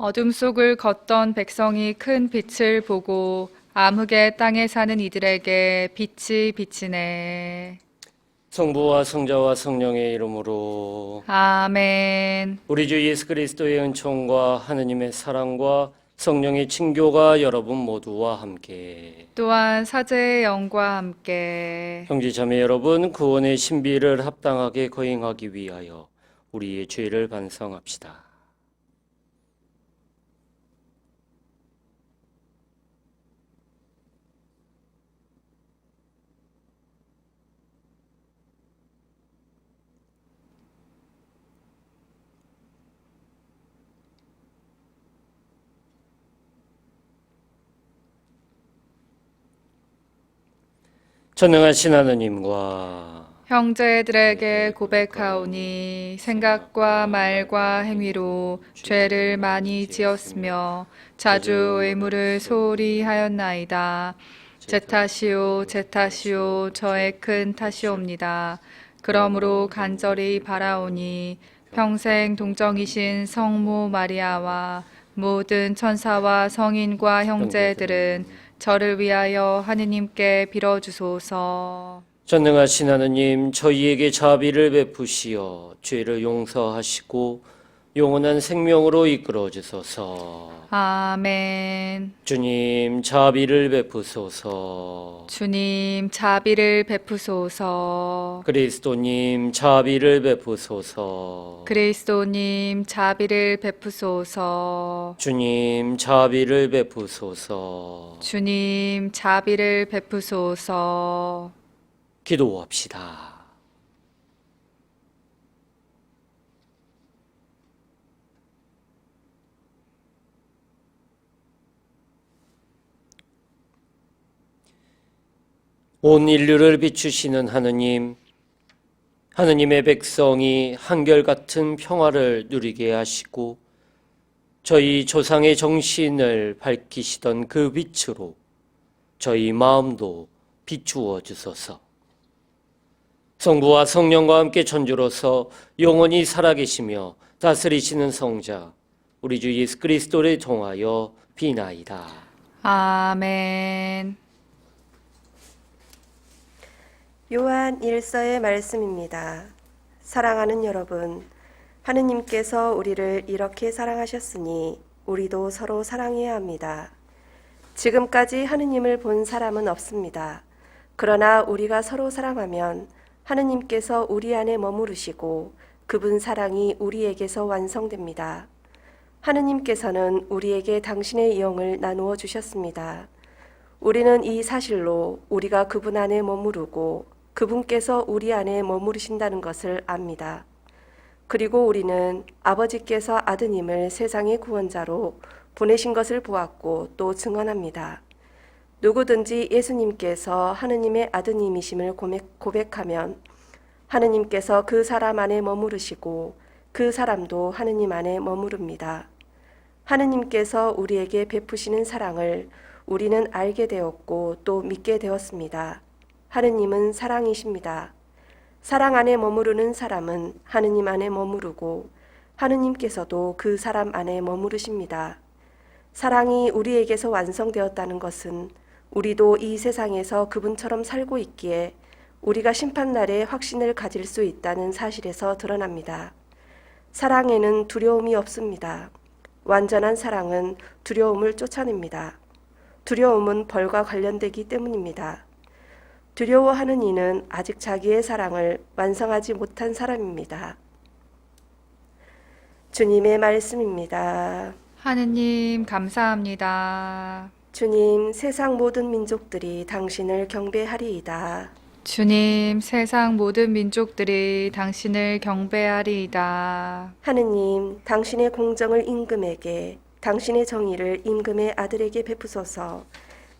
어둠 속을 걷던 백성이 큰 빛을 보고 암흑의 땅에 사는 이들에게 빛이 비치네. 성부와 성자와 성령의 이름으로 아멘. 우리 주 예수 그리스도의 은총과 하느님의 사랑과 성령의 친교가 여러분 모두와 함께. 또한 사제의 영과 함께 형제 자매 여러분, 구원의 신비를 합당하게 거행하기 위하여 우리의 죄를 반성합시다. 전능하신 하느님과 형제들에게 고백하오니 생각과 말과 행위로 죄를 많이 지었으며 자주 의무를 소홀히 하였나이다. 제 탓이요, 제 탓이요, 저의 큰 탓이옵니다. 그러므로 간절히 바라오니 평생 동정이신 성모 마리아와 모든 천사와 성인과 형제들은 저를 위하여 하느님께 빌어주소서. 전능하신 하느님, 저희에게 자비를 베푸시어 죄를 용서하시고 영원한 생명으로 이끌어 주소서. 아멘. 주님, 자비를 베푸소서. 주님, 자비를 베푸소서. 그리스도님, 자비를 베푸소서. 그리스도님, 자비를 베푸소서. 주님, 자비를 베푸소서. 주님, 자비를 베푸소서. 기도합시다. 온 인류를 비추시는 하느님, 하느님의 백성이 한결같은 평화를 누리게 하시고 저희 조상의 정신을 밝히시던 그 빛으로 저희 마음도 비추어 주소서. 성부와 성령과 함께 천주로서 영원히 살아계시며 다스리시는 성자 우리 주 예수 그리스도를 통하여 비나이다. 아멘. 요한 1서의 말씀입니다. 사랑하는 여러분, 하느님께서 우리를 이렇게 사랑하셨으니 우리도 서로 사랑해야 합니다. 지금까지 하느님을 본 사람은 없습니다. 그러나 우리가 서로 사랑하면 하느님께서 우리 안에 머무르시고 그분 사랑이 우리에게서 완성됩니다. 하느님께서는 우리에게 당신의 영을 나누어 주셨습니다. 우리는 이 사실로 우리가 그분 안에 머무르고 그분께서 우리 안에 머무르신다는 것을 압니다. 그리고 우리는 아버지께서 아드님을 세상의 구원자로 보내신 것을 보았고 또 증언합니다. 누구든지 예수님께서 하느님의 아드님이심을 고백하면 하느님께서 그 사람 안에 머무르시고 그 사람도 하느님 안에 머무릅니다. 하느님께서 우리에게 베푸시는 사랑을 우리는 알게 되었고 또 믿게 되었습니다. 하느님은 사랑이십니다. 사랑 안에 머무르는 사람은 하느님 안에 머무르고 하느님께서도 그 사람 안에 머무르십니다. 사랑이 우리에게서 완성되었다는 것은 우리도 이 세상에서 그분처럼 살고 있기에 우리가 심판날에 확신을 가질 수 있다는 사실에서 드러납니다. 사랑에는 두려움이 없습니다. 완전한 사랑은 두려움을 쫓아냅니다. 두려움은 벌과 관련되기 때문입니다. 두려워하는 이는 아직 자기의 사랑을 완성하지 못한 사람입니다. 주님의 말씀입니다. 하느님, 감사합니다. 주님, 세상 모든 민족들이 당신을 경배하리이다. 주님, 세상 모든 민족들이 당신을 경배하리이다. 하느님, 당신의 공정을 임금에게, 당신의 정의를 임금의 아들에게 베푸소서.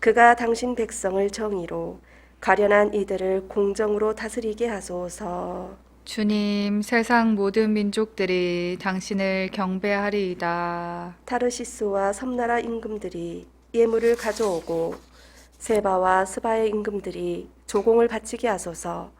그가 당신 백성을 정의로, 가련한 이들을 공정으로 다스리게 하소서. 주님, 세상 모든 민족들이 당신을 경배하리이다. 타르시스와 섬나라 임금들이 예물을 가져오고 세바와 스바의 임금들이 조공을 바치게 하소서.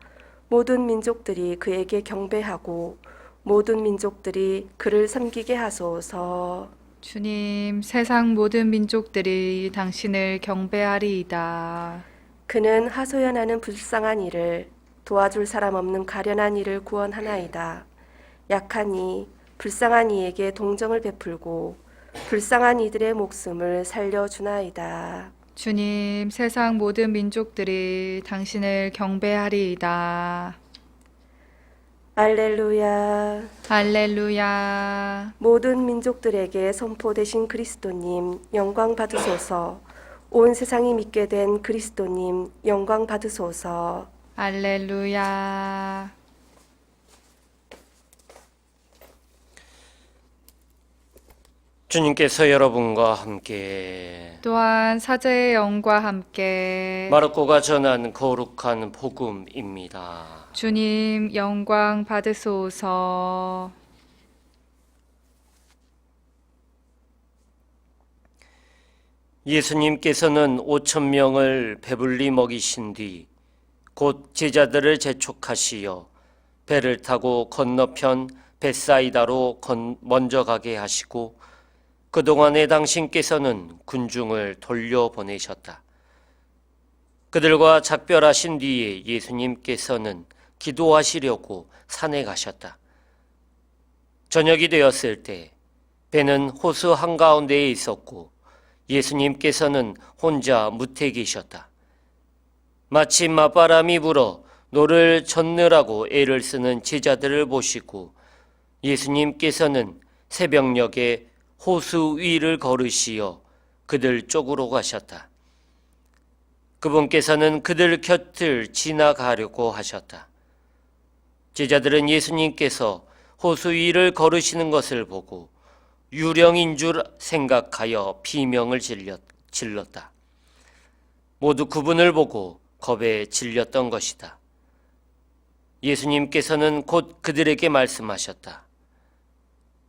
모든 민족들이 그에게 경배하고 모든 민족들이 그를 섬기게 하소서. 주님, 세상 모든 민족들이 당신을 경배하리이다. 그는 하소연하는 불쌍한 이를 도와줄 사람 없는 가련한 이를 구원하나이다. 약한 이, 불쌍한 이에게 동정을 베풀고 불쌍한 이들의 목숨을 살려주나이다. 주님, 세상 모든 민족들이 당신을 경배하리이다. 알렐루야. 할렐루야. 모든 민족들에게 선포되신 그리스도님 영광 받으소서. 온 세상이 믿게 된 그리스도님 영광 받으소서. 할렐루야. 주님께서 여러분과 함께 또한 사제의 영과 함께 마르코가 전한 거룩한 복음입니다. 주님 영광 받으소서. 예수님께서는 5천 명을 배불리 먹이신 뒤 곧 제자들을 재촉하시어 배를 타고 건너편 벳사이다로 먼저 가게 하시고 그동안에 당신께서는 군중을 돌려보내셨다. 그들과 작별하신 뒤에 예수님께서는 기도하시려고 산에 가셨다. 저녁이 되었을 때 배는 호수 한가운데에 있었고 예수님께서는 혼자 무태 계셨다. 마침 맞바람이 불어 노를 젓느라고 애를 쓰는 제자들을 보시고 예수님께서는 새벽녘에 호수 위를 걸으시어 그들 쪽으로 가셨다. 그분께서는 그들 곁을 지나가려고 하셨다. 제자들은 예수님께서 호수 위를 걸으시는 것을 보고 유령인 줄 생각하여 비명을 질렀다. 모두 그분을 보고 겁에 질렸던 것이다. 예수님께서는 곧 그들에게 말씀하셨다.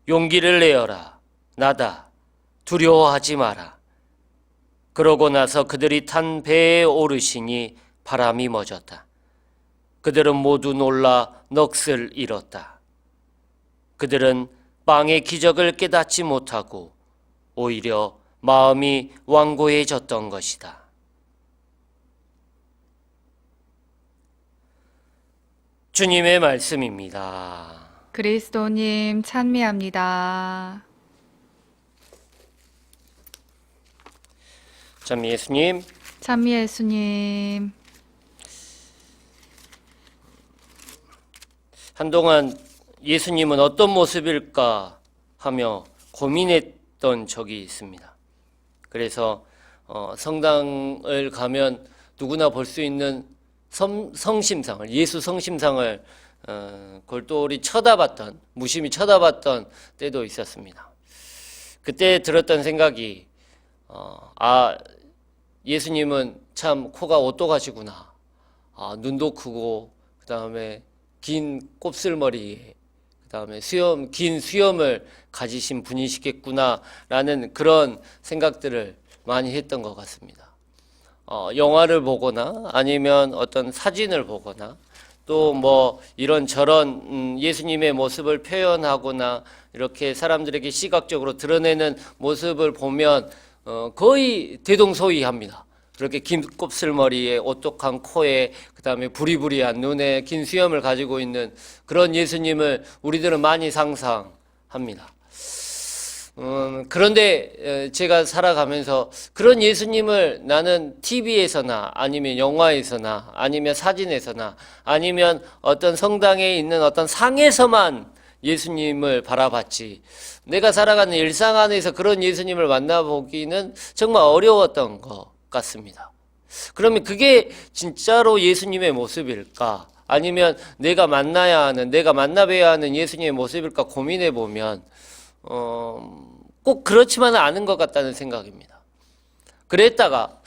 용기를 내어라. 나다. 두려워하지 마라. 그러고 나서 그들이 탄 배에 오르시니 바람이 멎었다. 그들은 모두 놀라 넋을 잃었다. 그들은 빵의 기적을 깨닫지 못하고 오히려 마음이 완고해졌던 것이다. 주님의 말씀입니다. 그리스도님 찬미합니다. 참 예수님, 찬미 예수님. 한동안 예수님은 어떤 모습일까 하며 고민했던 적이 있습니다. 그래서 성당을 가면 누구나 볼 수 있는 성심상을, 예수 성심상을 골똘히 쳐다봤던, 무심히 쳐다봤던 때도 있었습니다. 그때 들었던 생각이 예수님은 참 코가 오똑하시구나. 눈도 크고 그 다음에 긴 곱슬머리에 그 다음에 긴 수염을 가지신 분이시겠구나라는 그런 생각들을 많이 했던 것 같습니다. 영화를 보거나 아니면 어떤 사진을 보거나 또 뭐 이런저런 예수님의 모습을 표현하거나 이렇게 사람들에게 시각적으로 드러내는 모습을 보면 거의 대동소이합니다. 그렇게 긴 곱슬머리에 오똑한 코에 그다음에 부리부리한 눈에 긴 수염을 가지고 있는 그런 예수님을 우리들은 많이 상상합니다. 그런데 제가 살아가면서 그런 예수님을 나는 TV에서나 아니면 영화에서나 아니면 사진에서나 아니면 어떤 성당에 있는 어떤 상에서만 예수님을 바라봤지 내가 살아가는 일상 안에서 그런 예수님을 만나보기는 정말 어려웠던 것 같습니다. 그러면 그게 진짜로 예수님의 모습일까? 아니면 내가 만나야 하는, 내가 만나봐야 하는 예수님의 모습일까 고민해 보면 꼭 그렇지만은 않은 것 같다는 생각입니다. 그랬다가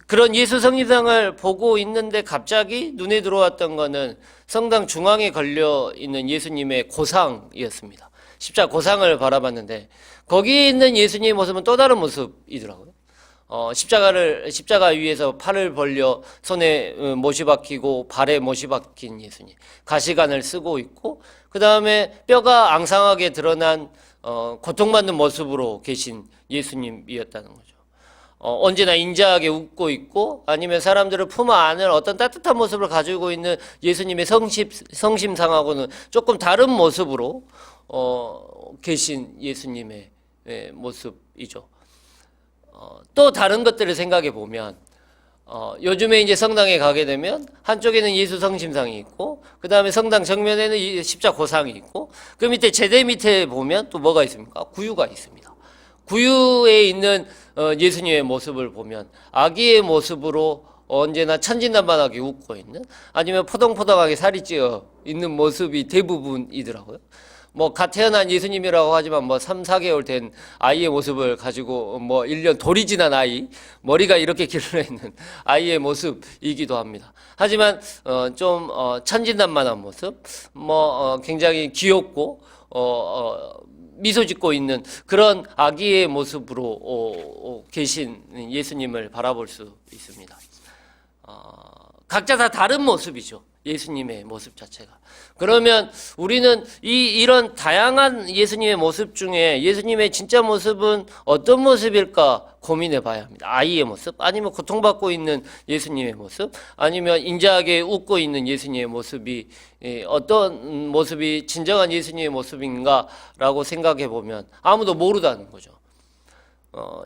그런 예수 성심상을 보고 있는데 갑자기 눈에 들어왔던 거는 성당 중앙에 걸려 있는 예수님의 고상이었습니다. 십자가 고상을 바라봤는데 거기에 있는 예수님의 모습은 또 다른 모습이더라고요. 십자가 위에서 팔을 벌려 손에 못이 박히고 발에 못이 박힌 예수님, 가시관을 쓰고 있고 그 다음에 뼈가 앙상하게 드러난 고통받는 모습으로 계신 예수님이었다는 거죠. 언제나 인자하게 웃고 있고 아니면 사람들을 품 안을 어떤 따뜻한 모습을 가지고 있는 예수님의 성심상하고는 조금 다른 모습으로 계신 예수님의 모습이죠. 또 다른 것들을 생각해 보면 요즘에 이제 성당에 가게 되면 한쪽에는 예수 성심상이 있고 그 다음에 성당 정면에는 이 십자가 고상이 있고 그 밑에 제대 밑에 보면 또 뭐가 있습니까? 구유가 있습니다. 구유에 있는 예수님의 모습을 보면 아기의 모습으로 언제나 천진난만하게 웃고 있는 아니면 포동포동하게 살이 찌어 있는 모습이 대부분이더라고요. 뭐 갓 태어난 예수님이라고 하지만 뭐 3, 4개월 된 아이의 모습을 가지고 뭐 1년 돌이 지난 아이, 머리가 이렇게 길러 있는 아이의 모습이기도 합니다. 하지만 좀 천진난만한 모습, 굉장히 귀엽고 미소 짓고 있는 그런 아기의 모습으로 계신 예수님을 바라볼 수 있습니다. 각자 다 다른 모습이죠. 예수님의 모습 자체가. 그러면 우리는 이런 다양한 예수님의 모습 중에 예수님의 진짜 모습은 어떤 모습일까 고민해 봐야 합니다. 아이의 모습, 아니면 고통받고 있는 예수님의 모습, 아니면 인자하게 웃고 있는 예수님의 모습이 어떤 모습이 진정한 예수님의 모습인가라고 생각해 보면 아무도 모르다는 거죠.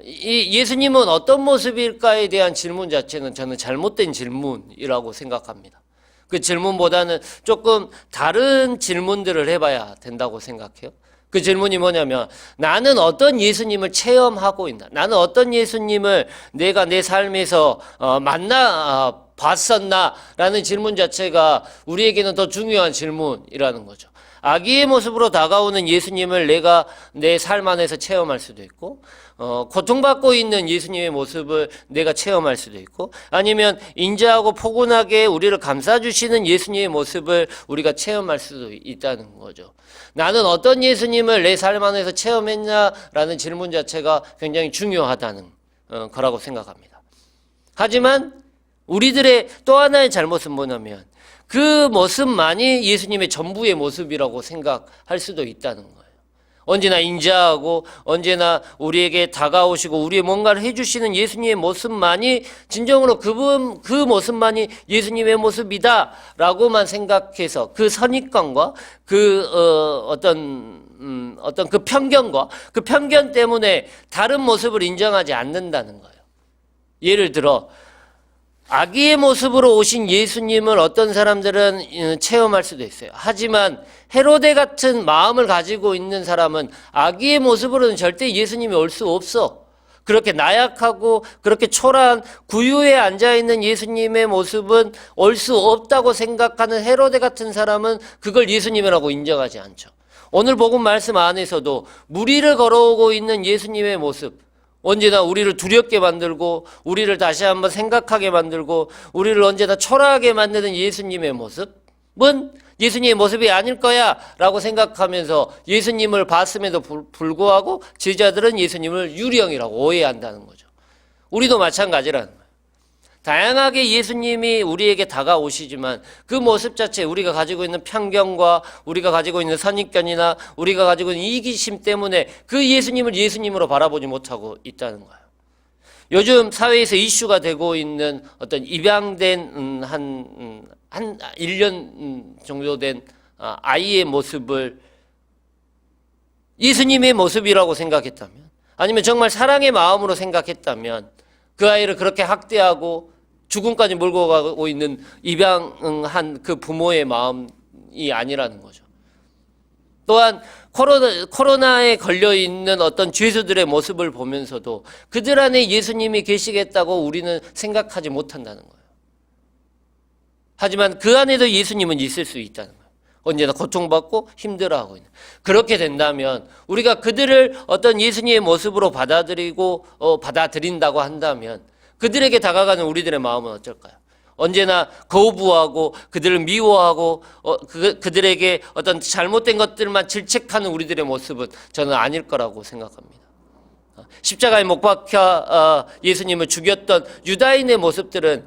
이 예수님은 어떤 모습일까에 대한 질문 자체는 저는 잘못된 질문이라고 생각합니다. 그 질문보다는 조금 다른 질문들을 해봐야 된다고 생각해요. 그 질문이 뭐냐면 나는 어떤 예수님을 체험하고 있나? 나는 어떤 예수님을 내가 내 삶에서 만나 봤었나? 라는 질문 자체가 우리에게는 더 중요한 질문이라는 거죠. 아기의 모습으로 다가오는 예수님을 내가 내 삶 안에서 체험할 수도 있고 고통받고 있는 예수님의 모습을 내가 체험할 수도 있고 아니면 인자하고 포근하게 우리를 감싸주시는 예수님의 모습을 우리가 체험할 수도 있다는 거죠. 나는 어떤 예수님을 내 삶 안에서 체험했냐라는 질문 자체가 굉장히 중요하다는 거라고 생각합니다. 하지만 우리들의 또 하나의 잘못은 뭐냐면 그 모습만이 예수님의 전부의 모습이라고 생각할 수도 있다는 거예요. 언제나 인자하고 언제나 우리에게 다가오시고 우리의 뭔가를 해주시는 예수님의 모습만이 진정으로 그 모습만이 예수님의 모습이다 라고만 생각해서 그 선입관과 어떤 그 편견과 그 편견 때문에 다른 모습을 인정하지 않는다는 거예요. 예를 들어 아기의 모습으로 오신 예수님을 어떤 사람들은 체험할 수도 있어요. 하지만 헤로데 같은 마음을 가지고 있는 사람은 아기의 모습으로는 절대 예수님이 올 수 없어. 그렇게 나약하고 그렇게 초라한 구유에 앉아있는 예수님의 모습은 올 수 없다고 생각하는 헤로데 같은 사람은 그걸 예수님이라고 인정하지 않죠. 오늘 복음 말씀 안에서도 무리를 걸어오고 있는 예수님의 모습, 언제나 우리를 두렵게 만들고 우리를 다시 한번 생각하게 만들고 우리를 언제나 초라하게 만드는 예수님의 모습은 예수님의 모습이 아닐 거야 라고 생각하면서 예수님을 봤음에도 불구하고 제자들은 예수님을 유령이라고 오해한다는 거죠. 우리도 마찬가지라는 거예요. 다양하게 예수님이 우리에게 다가오시지만 그 모습 자체 우리가 가지고 있는 편견과 우리가 가지고 있는 선입견이나 우리가 가지고 있는 이기심 때문에 그 예수님을 예수님으로 바라보지 못하고 있다는 거예요. 요즘 사회에서 이슈가 되고 있는 어떤 입양된 한 1년 정도 된 아이의 모습을 예수님의 모습이라고 생각했다면 아니면 정말 사랑의 마음으로 생각했다면 그 아이를 그렇게 학대하고 죽음까지 몰고 가고 있는 입양한 그 부모의 마음이 아니라는 거죠. 또한 코로나에 걸려있는 어떤 죄수들의 모습을 보면서도 그들 안에 예수님이 계시겠다고 우리는 생각하지 못한다는 거예요. 하지만 그 안에도 예수님은 있을 수 있다는 거예요. 언제나 고통받고 힘들어하고 있는. 그렇게 된다면 우리가 그들을 어떤 예수님의 모습으로 받아들인다고 한다면 그들에게 다가가는 우리들의 마음은 어떨까요? 언제나 거부하고 그들을 미워하고 그들에게 어떤 잘못된 것들만 질책하는 우리들의 모습은 저는 아닐 거라고 생각합니다. 십자가에 못 박혀 예수님을 죽였던 유다인의 모습들은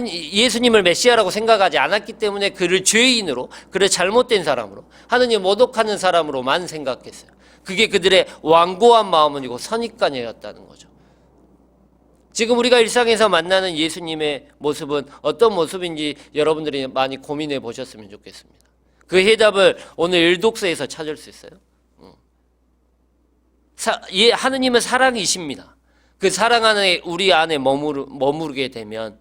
예수님을 메시아라고 생각하지 않았기 때문에 그를 죄인으로, 그를 잘못된 사람으로, 하느님 모독하는 사람으로만 생각했어요. 그게 그들의 완고한 마음이고 선입관이었다는 거죠. 지금 우리가 일상에서 만나는 예수님의 모습은 어떤 모습인지 여러분들이 많이 고민해 보셨으면 좋겠습니다. 그 해답을 오늘 일독서에서 찾을 수 있어요. 하느님은 사랑이십니다. 그 사랑 안에 우리 안에 머무르게 되면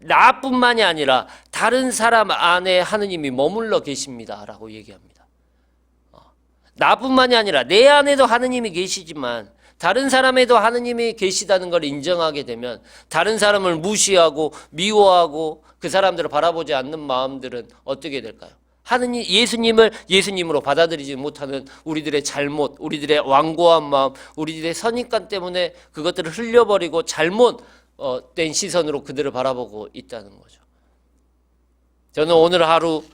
나뿐만이 아니라 다른 사람 안에 하느님이 머물러 계십니다라고 얘기합니다. 나뿐만이 아니라 내 안에도 하느님이 계시지만 다른 사람에도 하느님이 계시다는 걸 인정하게 되면 다른 사람을 무시하고 미워하고 그 사람들을 바라보지 않는 마음들은 어떻게 될까요? 하느님, 예수님을 예수님으로 받아들이지 못하는 우리들의 잘못, 우리들의 완고한 마음, 우리들의 선입관 때문에 그것들을 흘려버리고 잘못된 시선으로 그들을 바라보고 있다는 거죠. 저는 오늘 하루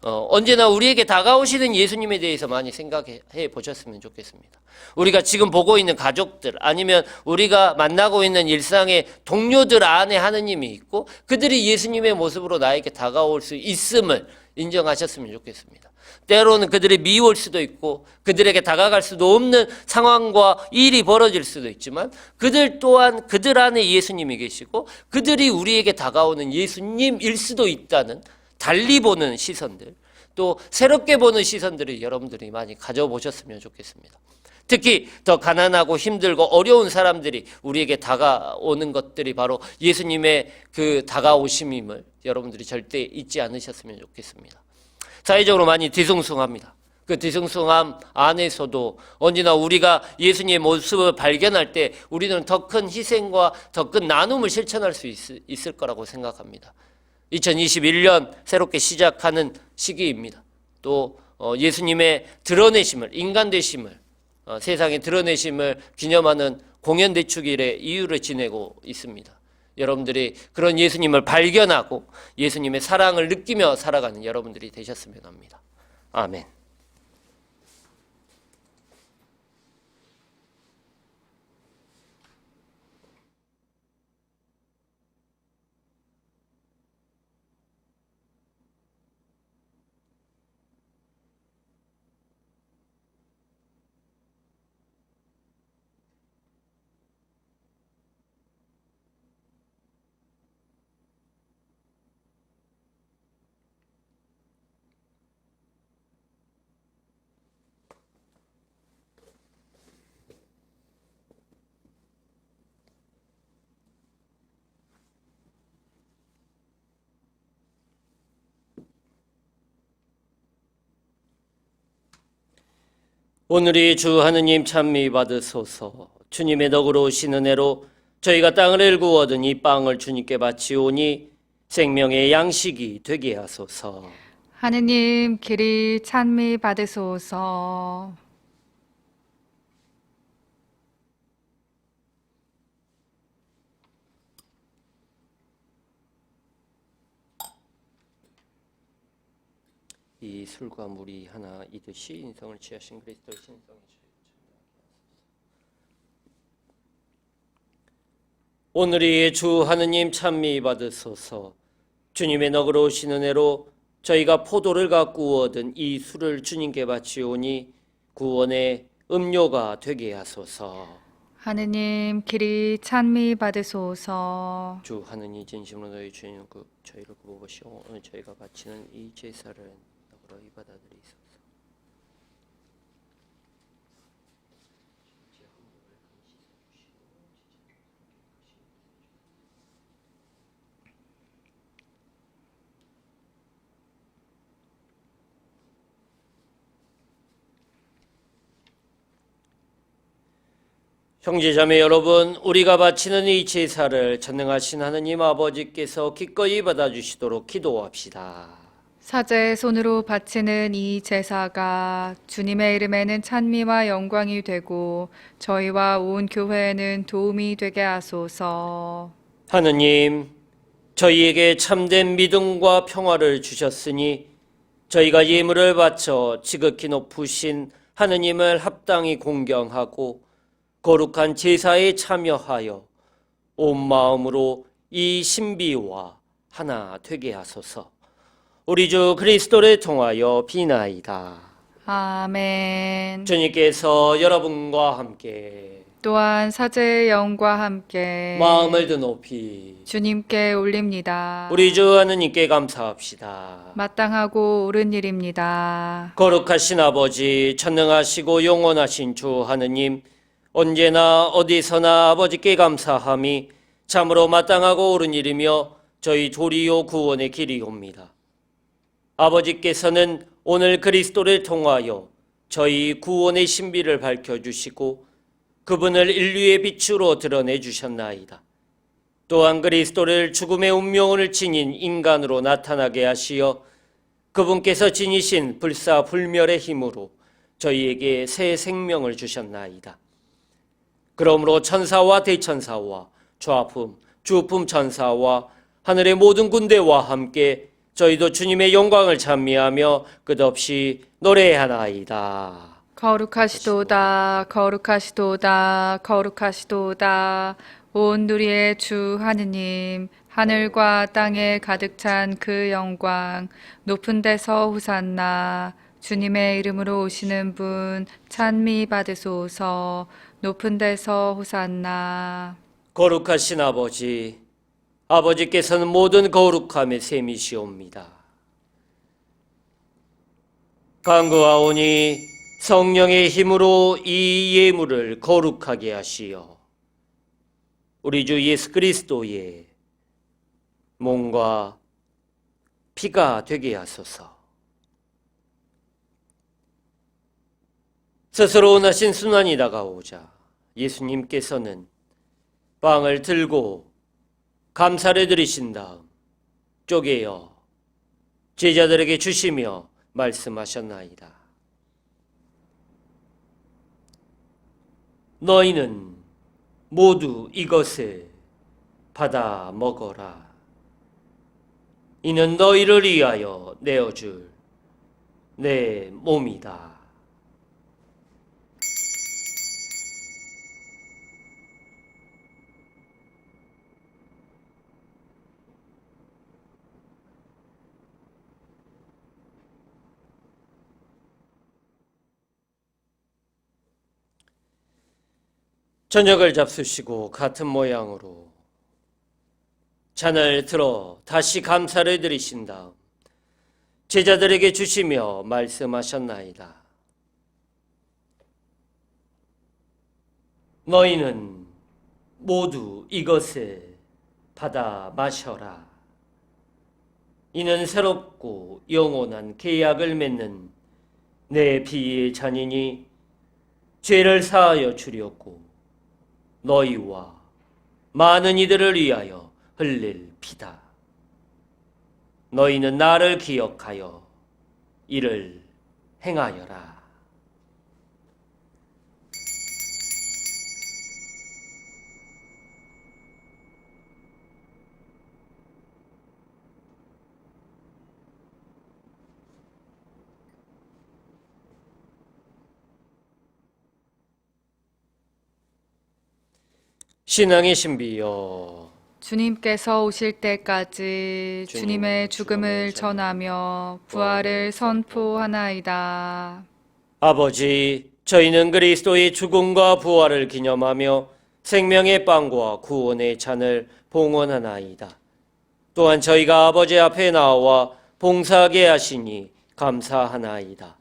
언제나 우리에게 다가오시는 예수님에 대해서 많이 생각해 보셨으면 좋겠습니다. 우리가 지금 보고 있는 가족들 아니면 우리가 만나고 있는 일상의 동료들 안에 하느님이 있고 그들이 예수님의 모습으로 나에게 다가올 수 있음을 인정하셨으면 좋겠습니다. 때로는 그들이 미울 수도 있고 그들에게 다가갈 수도 없는 상황과 일이 벌어질 수도 있지만 그들 또한 그들 안에 예수님이 계시고 그들이 우리에게 다가오는 예수님일 수도 있다는 달리 보는 시선들, 또 새롭게 보는 시선들을 여러분들이 많이 가져보셨으면 좋겠습니다. 특히 더 가난하고 힘들고 어려운 사람들이 우리에게 다가오는 것들이 바로 예수님의 그 다가오심임을 여러분들이 절대 잊지 않으셨으면 좋겠습니다. 사회적으로 많이 뒤숭숭합니다. 그 뒤숭숭함 안에서도 언제나 우리가 예수님의 모습을 발견할 때 우리는 더 큰 희생과 더 큰 나눔을 실천할 수 있을 거라고 생각합니다. 2021년 새롭게 시작하는 시기입니다. 또 예수님의 드러내심을, 인간 되심을, 세상에 드러내심을 기념하는 공연대축일의 이유를 지내고 있습니다. 여러분들이 그런 예수님을 발견하고 예수님의 사랑을 느끼며 살아가는 여러분들이 되셨으면 합니다. 아멘. 오늘이 주 하느님 찬미 받으소서. 주님의 덕으로 오신 은혜로 저희가 땅을 일구 얻은 이 빵을 주님께 바치오니 생명의 양식이 되게 하소서. 하느님 길이 찬미 받으소서. 이 술과 물이 하나 이듯이 인성을 취하신 그리스도의 신성이 오늘이 주 하느님 찬미 받으소서. 주님의 덕으로 오신 은혜로 저희가 포도를 갖고 얻은 이 술을 주님께 바치오니 구원의 음료가 되게 하소서. 하느님 길이 찬미 받으소서. 주 하느님 진심으로 너희 주님 저희를 굽어보시오. 오늘 저희가 바치는 이 제사를 너그러이 받아들이소서. 형제자매 여러분, 우리가 바치는 이 제사를 전능하신 하느님 아버지께서 기꺼이 받아주시도록 기도합시다. 사제 손으로 바치는 이 제사가 주님의 이름에는 찬미와 영광이 되고 저희와 온 교회에는 도움이 되게 하소서. 하느님, 저희에게 참된 믿음과 평화를 주셨으니 저희가 예물을 바쳐 지극히 높으신 하느님을 합당히 공경하고 거룩한 제사에 참여하여 온 마음으로 이 신비와 하나 되게 하소서. 우리 주 그리스도를 통하여 비나이다. 아멘. 주님께서 여러분과 함께 또한 사제의 영과 함께 마음을 드 높이 주님께 올립니다. 우리 주 하느님께 감사합시다. 마땅하고 옳은 일입니다. 거룩하신 아버지, 전능하시고 영원하신 주 하느님, 언제나 어디서나 아버지께 감사함이 참으로 마땅하고 옳은 일이며 저희 도리요 구원의 길이옵니다. 아버지께서는 오늘 그리스도를 통하여 저희 구원의 신비를 밝혀주시고 그분을 인류의 빛으로 드러내 주셨나이다. 또한 그리스도를 죽음의 운명을 지닌 인간으로 나타나게 하시어 그분께서 지니신 불사불멸의 힘으로 저희에게 새 생명을 주셨나이다. 그러므로 천사와 대천사와 좌품, 주품 천사와 하늘의 모든 군대와 함께 저희도 주님의 영광을 찬미하며 끝없이 노래하나이다. 거룩하시도다, 거룩하시도다, 거룩하시도다. 온 누리의 주 하느님, 하늘과 땅에 가득 찬 그 영광, 높은 데서 호산나. 주님의 이름으로 오시는 분 찬미 받으소서. 높은 데서 호산나. 거룩하신 아버지, 아버지께서는 모든 거룩함의 셈이시옵니다. 간구하오니 성령의 힘으로 이 예물을 거룩하게 하시어 우리 주 예수 그리스도의 몸과 피가 되게 하소서. 스스로 원하신 순환이 다가오자 예수님께서는 빵을 들고 감사를 드리신 다음 쪼개어 제자들에게 주시며 말씀하셨나이다. 너희는 모두 이것을 받아 먹어라. 이는 너희를 위하여 내어줄 내 몸이다. 저녁을 잡수시고 같은 모양으로 잔을 들어 다시 감사를 드리신 다음 제자들에게 주시며 말씀하셨나이다. 너희는 모두 이것을 받아 마셔라. 이는 새롭고 영원한 계약을 맺는 내 피의 잔이니 죄를 사하여 주려고 너희와 많은 이들을 위하여 흘릴 피다. 너희는 나를 기억하여 이를 행하여라. 신앙의 신비여, 주님께서 오실 때까지 주님의 죽음을 전하며 부활을 선포하나이다. 아버지, 저희는 그리스도의 죽음과 부활을 기념하며 생명의 빵과 구원의 잔을 봉헌하나이다. 또한 저희가 아버지 앞에 나와 봉사하게 하시니 감사하나이다.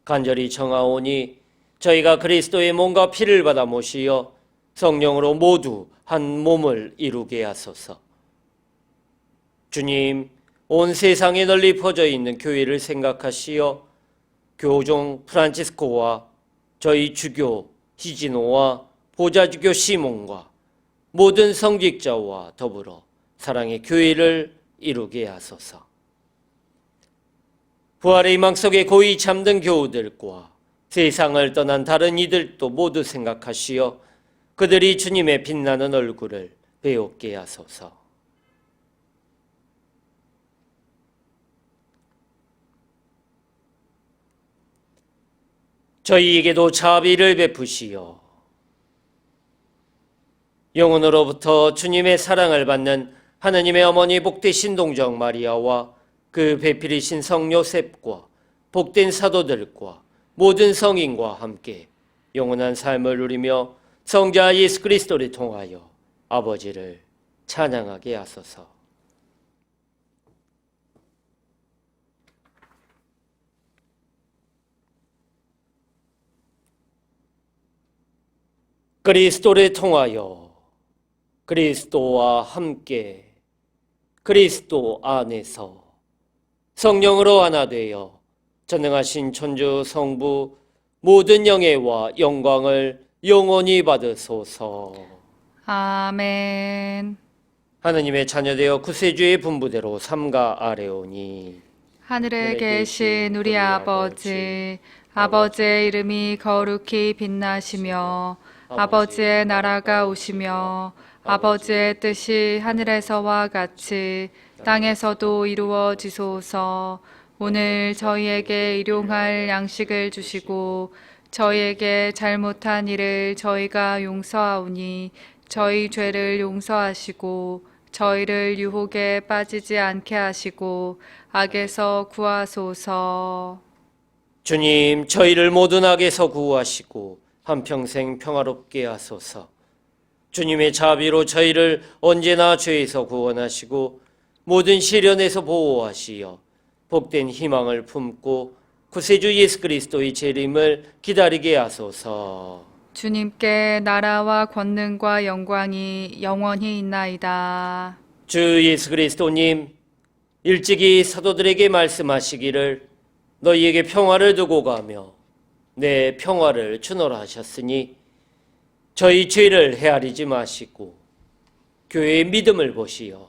간절히 청하오니 저희가 그리스도의 몸과 피를 받아 모시어 성령으로 모두 한 몸을 이루게 하소서. 주님, 온 세상에 널리 퍼져 있는 교회를 생각하시어 교종 프란치스코와 저희 주교 히지노와 보좌주교 시몬과 모든 성직자와 더불어 사랑의 교회를 이루게 하소서. 부활의 희망 속에 고이 잠든 교우들과 세상을 떠난 다른 이들도 모두 생각하시어 그들이 주님의 빛나는 얼굴을 배우게 하소서. 저희에게도 자비를 베푸시어 영혼으로부터 주님의 사랑을 받는 하느님의 어머니 복되신 동정 마리아와 그 배필이신 성 요셉과 복된 사도들과 모든 성인과 함께 영원한 삶을 누리며 성자 예수 그리스도를 통하여 아버지를 찬양하게 하소서. 그리스도를 통하여 그리스도와 함께 그리스도 안에서 성령으로 하나 되어 전능하신 천주 성부 모든 영예와 영광을 영원히 받으소서. 아멘. 하느님의 자녀되어 구세주의 분부대로 삼가 아뢰오니 하늘에 계신 우리 아버지, 아버지의 이름이 거룩히 빛나시며 아버지의 나라가 오시며 아버지의 뜻이 하늘에서와 같이 땅에서도 이루어지소서. 오늘 저희에게 일용할 양식을 주시고 저희에게 잘못한 일을 저희가 용서하오니 저희 죄를 용서하시고 저희를 유혹에 빠지지 않게 하시고 악에서 구하소서. 주님, 저희를 모든 악에서 구하시고 한평생 평화롭게 하소서. 주님의 자비로 저희를 언제나 죄에서 구원하시고 모든 시련에서 보호하시어 복된 희망을 품고 구세주 예수 그리스도의 재림을 기다리게 하소서. 주님께 나라와 권능과 영광이 영원히 있나이다. 주 예수 그리스도님, 일찍이 사도들에게 말씀하시기를 너희에게 평화를 두고 가며 내 평화를 주노라 하셨으니 저희 죄를 헤아리지 마시고 교회의 믿음을 보시어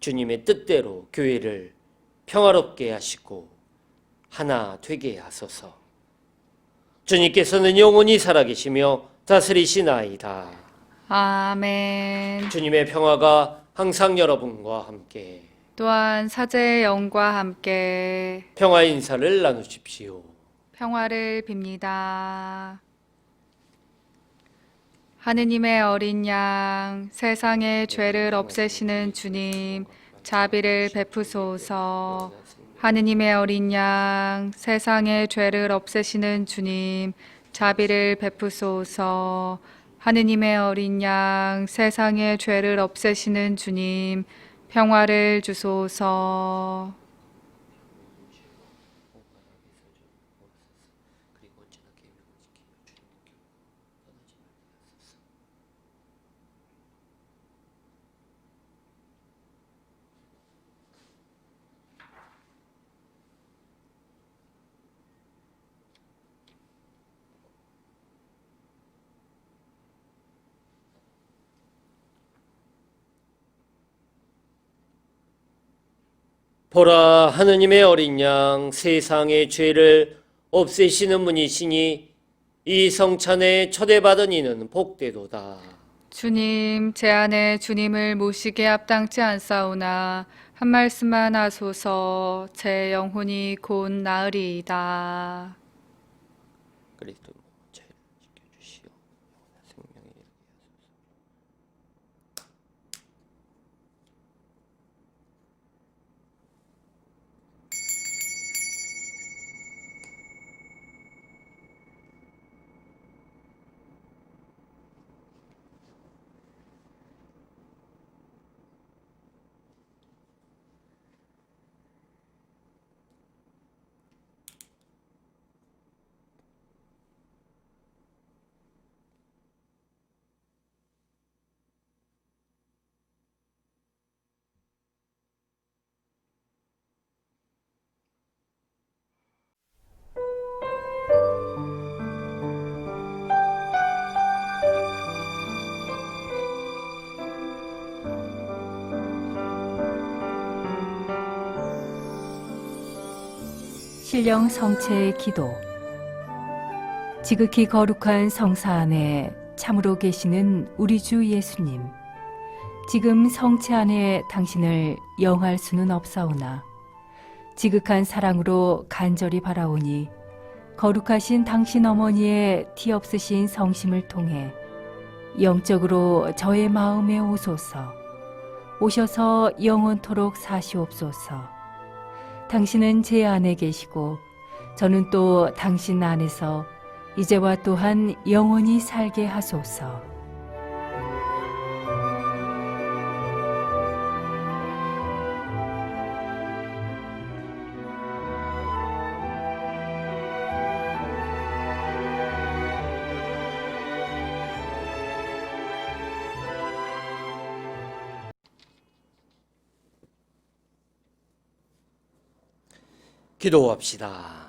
주님의 뜻대로 교회를 평화롭게 하시고 하나 되게 하소서. 주님께서는 영원히 살아계시며 다스리시나이다. 아멘. 주님의 평화가 항상 여러분과 함께 또한 사제의 영과 함께 평화 인사를 나누십시오. 평화를 빕니다. 하느님의 어린 양, 세상의 죄를 없애시는 주님, 자비를 베푸소서. 하느님의 어린 양, 세상의 죄를 없애시는 주님, 자비를 베푸소서. 하느님의 어린 양, 세상의 죄를 없애시는 주님, 평화를 주소서. 보라, 하느님의 어린 양, 세상의 죄를 없애시는 분이시니 이 성찬에 초대받은 이는 복되도다. 주님, 제 안에 주님을 모시게 합당치 않사오나 한 말씀만 하소서. 제 영혼이 곧 나으리이다. 그리스도 죄를 지켜주시오. 생명의 이르게 신령 성체의 기도. 지극히 거룩한 성사 안에 참으로 계시는 우리 주 예수님, 지금 성체 안에 당신을 영할 수는 없사오나 지극한 사랑으로 간절히 바라오니 거룩하신 당신 어머니의 티 없으신 성심을 통해 영적으로 저의 마음에 오소서. 오셔서 영원토록 사시옵소서. 당신은 제 안에 계시고 저는 또 당신 안에서 이제와 또한 영원히 살게 하소서. 기도합시다.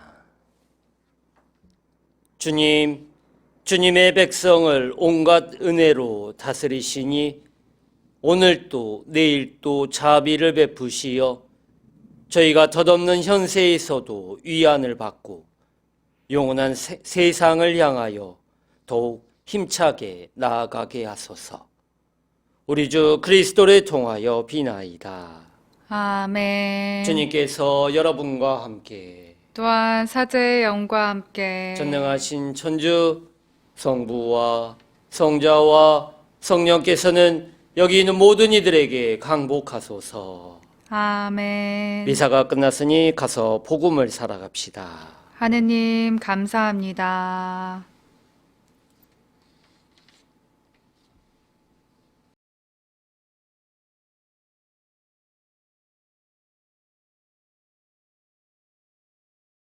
주님, 주님의 백성을 온갖 은혜로 다스리시니 오늘도 내일도 자비를 베푸시어 저희가 덧없는 현세에서도 위안을 받고 영원한 세상을 향하여 더욱 힘차게 나아가게 하소서. 우리 주 그리스도를 통하여 비나이다. 아멘. 주님께서 여러분과 함께 또한 사제의 영과 함께 전능하신 천주 성부와 성자와 성령께서는 여기 있는 모든 이들에게 강복하소서. 아멘. 미사가 끝났으니 가서 복음을 살아갑시다. 하느님 감사합니다.